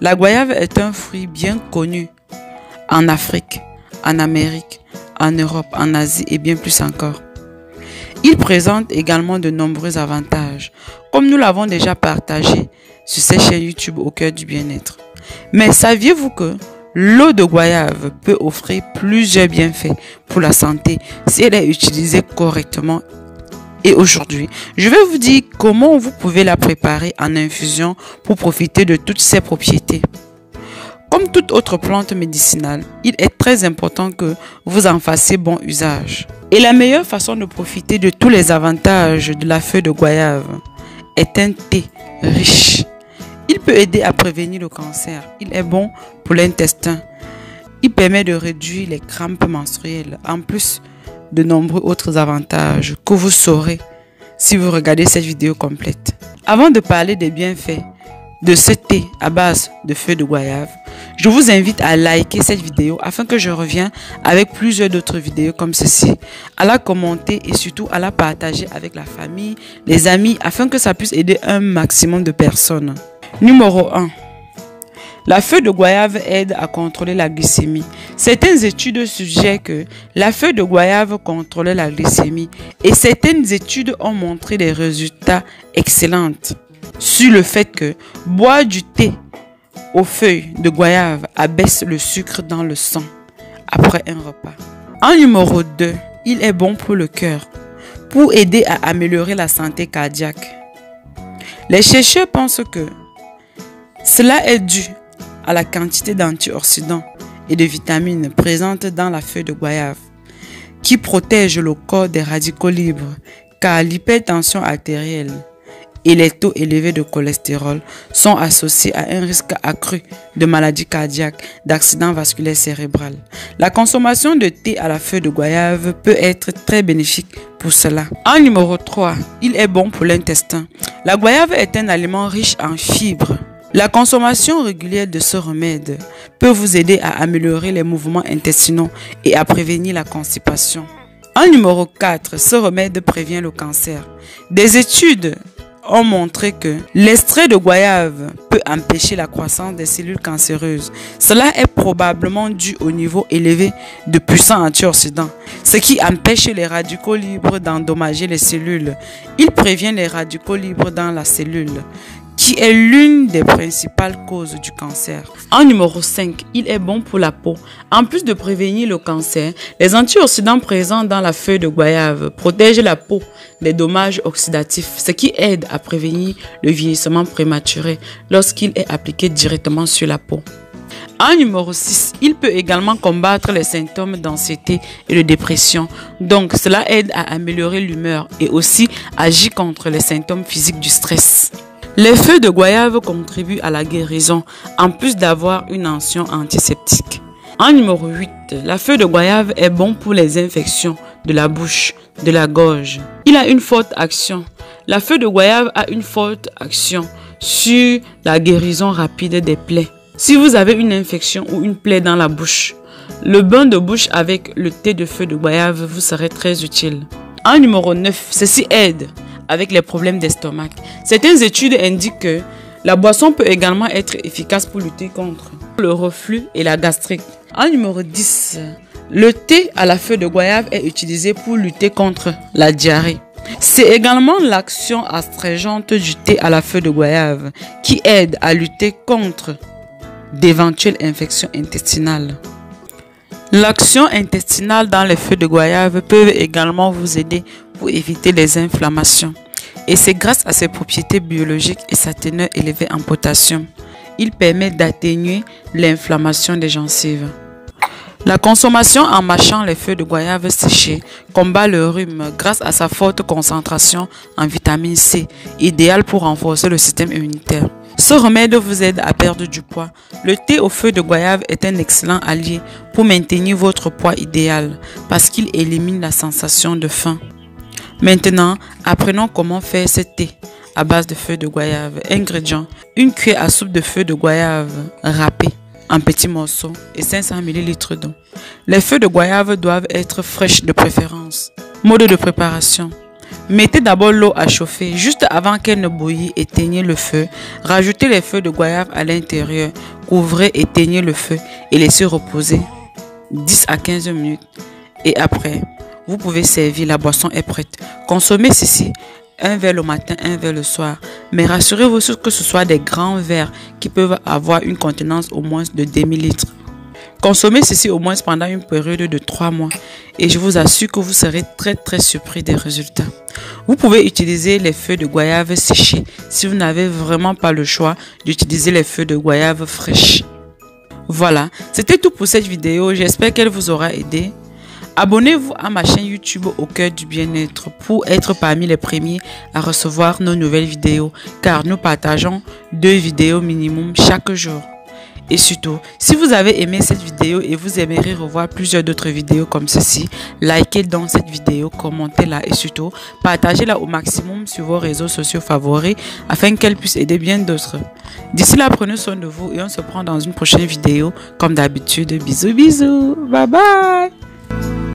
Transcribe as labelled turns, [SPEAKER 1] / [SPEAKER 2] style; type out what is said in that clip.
[SPEAKER 1] La goyave est un fruit bien connu en Afrique, en Amérique, en Europe, en Asie et bien plus encore. Il présente également de nombreux avantages, comme nous l'avons déjà partagé sur cette chaîne YouTube au cœur du bien-être. Mais saviez-vous que l'eau de goyave peut offrir plusieurs bienfaits pour la santé si elle est utilisée correctement? Et aujourd'hui, je vais vous dire comment vous pouvez la préparer en infusion pour profiter de toutes ses propriétés. Comme toute autre plante médicinale, il est très important que vous en fassiez bon usage. Et la meilleure façon de profiter de tous les avantages de la feuille de goyave est un thé riche. Il peut aider à prévenir le cancer. Il est bon pour l'intestin. Il permet de réduire les crampes menstruelles, en plus de nombreux autres avantages que vous saurez si vous regardez cette vidéo complète. Avant de parler des bienfaits de ce thé à base de feuilles de goyave, je vous invite à liker cette vidéo afin que je revienne avec plusieurs d'autres vidéos comme ceci, à la commenter et surtout à la partager avec la famille, les amis, afin que ça puisse aider un maximum de personnes. Numéro 1. La feuille de goyave aide à contrôler la glycémie. Certaines études suggèrent que la feuille de goyave contrôle la glycémie et certaines études ont montré des résultats excellents sur le fait que boire du thé aux feuilles de goyave abaisse le sucre dans le sang après un repas. En numéro 2, il est bon pour le cœur, pour aider à améliorer la santé cardiaque. Les chercheurs pensent que cela est dû à la quantité d'antioxydants et de vitamines présentes dans la feuille de goyave, qui protège le corps des radicaux libres, car l'hypertension artérielle et les taux élevés de cholestérol sont associés à un risque accru de maladies cardiaques, d'accidents vasculaires cérébraux. La consommation de thé à la feuille de goyave peut être très bénéfique pour cela. En numéro 3, il est bon pour l'intestin. La goyave est un aliment riche en fibres. La consommation régulière de ce remède peut vous aider à améliorer les mouvements intestinaux et à prévenir la constipation. En numéro 4, ce remède prévient le cancer. Des études ont montré que l'extrait de goyave peut empêcher la croissance des cellules cancéreuses. Cela est probablement dû au niveau élevé de puissants antioxydants, ce qui empêche les radicaux libres d'endommager les cellules. Il prévient les radicaux libres dans la cellule, qui est l'une des principales causes du cancer. En numéro 5, il est bon pour la peau. En plus de prévenir le cancer, les antioxydants présents dans la feuille de goyave protègent la peau des dommages oxydatifs, ce qui aide à prévenir le vieillissement prématuré lorsqu'il est appliqué directement sur la peau. En numéro 6, il peut également combattre les symptômes d'anxiété et de dépression. Donc, cela aide à améliorer l'humeur et aussi agit contre les symptômes physiques du stress. Les feuilles de goyave contribuent à la guérison, en plus d'avoir une action antiseptique. En numéro 8, la feuille de goyave est bon pour les infections de la bouche, de la gorge. Il a une forte action. La feuille de goyave a une forte action sur la guérison rapide des plaies. Si vous avez une infection ou une plaie dans la bouche, le bain de bouche avec le thé de feuille de goyave vous serait très utile. En numéro 9, ceci aide avec les problèmes d'estomac. Certaines études indiquent que la boisson peut également être efficace pour lutter contre le reflux et la gastrite. En numéro 10, le thé à la feuille de goyave est utilisé pour lutter contre la diarrhée. C'est également l'action astringente du thé à la feuille de goyave qui aide à lutter contre d'éventuelles infections intestinales. L'action intestinale dans les feuilles de goyave peut également vous aider pour éviter les inflammations. Et c'est grâce à ses propriétés biologiques et sa teneur élevée en potassium. Il permet d'atténuer l'inflammation des gencives. La consommation en mâchant les feuilles de goyave séchées combat le rhume grâce à sa forte concentration en vitamine C, idéale pour renforcer le système immunitaire. Ce remède vous aide à perdre du poids. Le thé aux feuilles de goyave est un excellent allié pour maintenir votre poids idéal parce qu'il élimine la sensation de faim. Maintenant, apprenons comment faire ce thé à base de feuilles de goyave. Ingrédients: une cuillère à soupe de feuilles de goyave râpées en petits morceaux et 500 ml d'eau. Les feuilles de goyave doivent être fraîches de préférence. Mode de préparation: Mettez d'abord l'eau à chauffer. Juste avant qu'elle ne bouillit, éteignez le feu. Rajoutez les feuilles de goyave à l'intérieur. Couvrez, éteignez le feu et laissez reposer 10 à 15 minutes. Et après, vous pouvez servir. La boisson est prête. Consommez ceci. Un verre le matin, un verre le soir. Mais rassurez-vous que ce soit des grands verres qui peuvent avoir une contenance au moins de 10 000 litres. Consommez ceci au moins pendant une période de 3 mois et je vous assure que vous serez très surpris des résultats. Vous pouvez utiliser les feuilles de goyave séchées si vous n'avez vraiment pas le choix d'utiliser les feuilles de goyave fraîches. Voilà, c'était tout pour cette vidéo. J'espère qu'elle vous aura aidé. Abonnez-vous à ma chaîne YouTube Au Cœur du Bien-être pour être parmi les premiers à recevoir nos nouvelles vidéos car nous partageons 2 vidéos minimum chaque jour. Et surtout, si vous avez aimé cette vidéo et vous aimeriez revoir plusieurs d'autres vidéos comme ceci, likez dans cette vidéo, commentez-la et surtout, partagez-la au maximum sur vos réseaux sociaux favoris afin qu'elle puisse aider bien d'autres. D'ici là, prenez soin de vous et on se prend dans une prochaine vidéo comme d'habitude. Bisous, bisous. Bye bye.